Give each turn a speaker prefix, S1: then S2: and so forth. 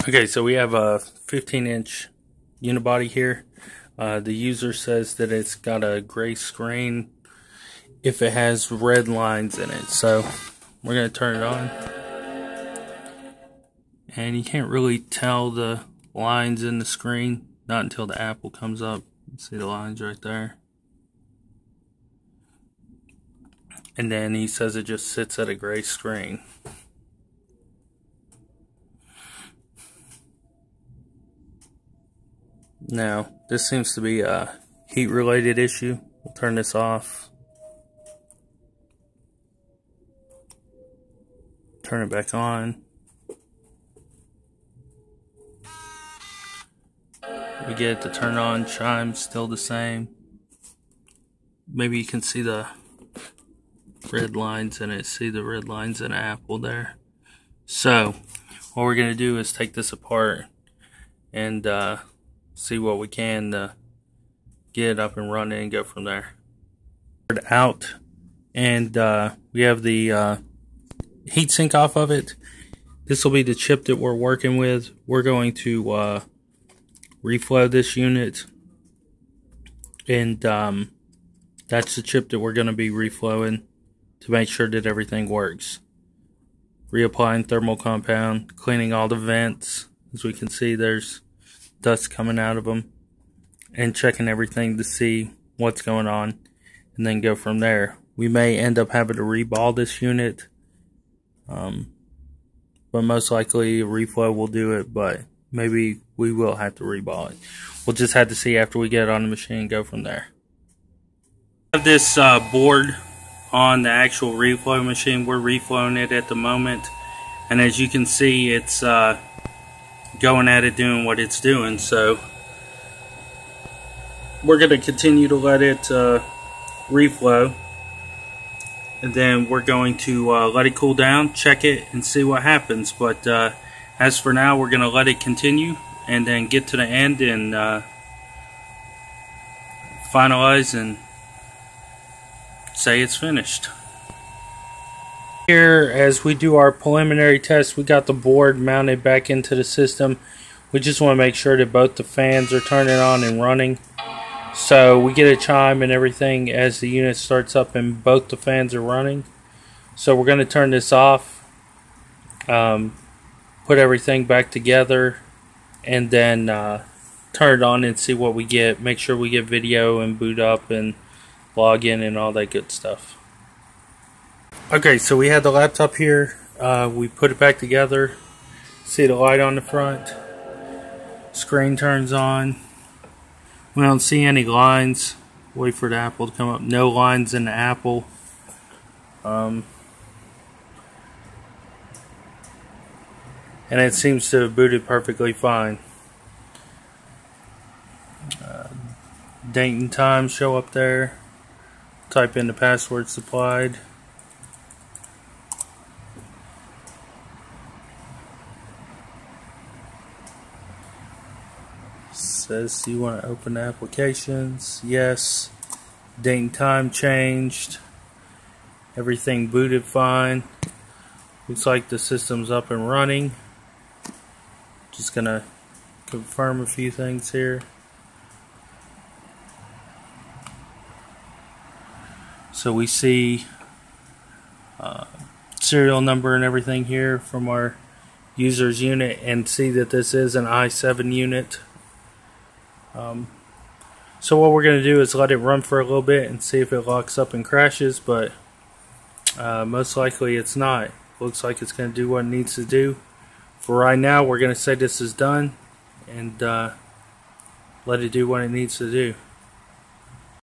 S1: Okay, so we have a 15-inch UniBody here. The user says that it's got a gray screen if it has red lines in it. So we're going to turn it on. And you can't really tell the lines in the screen, not until the Apple comes up. See the lines right there. And then he says it just sits at a gray screen. Now, this seems to be a heat-related issue. We'll turn this off. Turn it back on. We get it to turn on. Chime's still the same. Maybe you can see the red lines in it. See the red lines in Apple there. So, what we're going to do is take this apart and see what we can to get it up and running and go from there. Out, and we have the heatsink off of it. This will be the chip that we're working with. We're going to reflow this unit, and that's the chip that we're going to be reflowing to make sure that everything works. Reapplying thermal compound, cleaning all the vents. As we can see, there's dust coming out of them, and checking everything to see what's going on, and then go from there. We may end up having to reball this unit, but most likely Reflow will do it, but maybe we will have to reball it. We'll just have to see after we get it on the machine and go from there. I have this board on the actual reflow machine. We're reflowing it at the moment, and as you can see, it's going at it, doing what it's doing. So we're going to continue to let it reflow, and then we're going to let it cool down, check it, and see what happens. But as for now, we're going to let it continue and then get to the end and finalize and say it's finished. Here, as we do our preliminary test, we got the board mounted back into the system. We just want to make sure that both the fans are turning on and running. So we get a chime and everything as the unit starts up and both the fans are running. So we're going to turn this off, put everything back together, and then turn it on and see what we get. Make sure we get video and boot up and log in and all that good stuff. Okay, so we had the laptop here. We put it back together. See the light on the front. Screen turns on. We don't see any lines. Wait for the Apple to come up. No lines in the Apple. And it seems to have booted perfectly fine. Date and time show up there. Type in the password supplied. Says you want to open the applications. Yes. Date and time changed. Everything booted fine. Looks like the system's up and running. Just gonna confirm a few things here. So we see serial number and everything here from our user's unit, and see that this is an i7 unit. So what we're going to do is let it run for a little bit and see if it locks up and crashes, but most likely it's not. Looks like it's going to do what it needs to do. For right now, we're going to say this is done and let it do what it needs to do.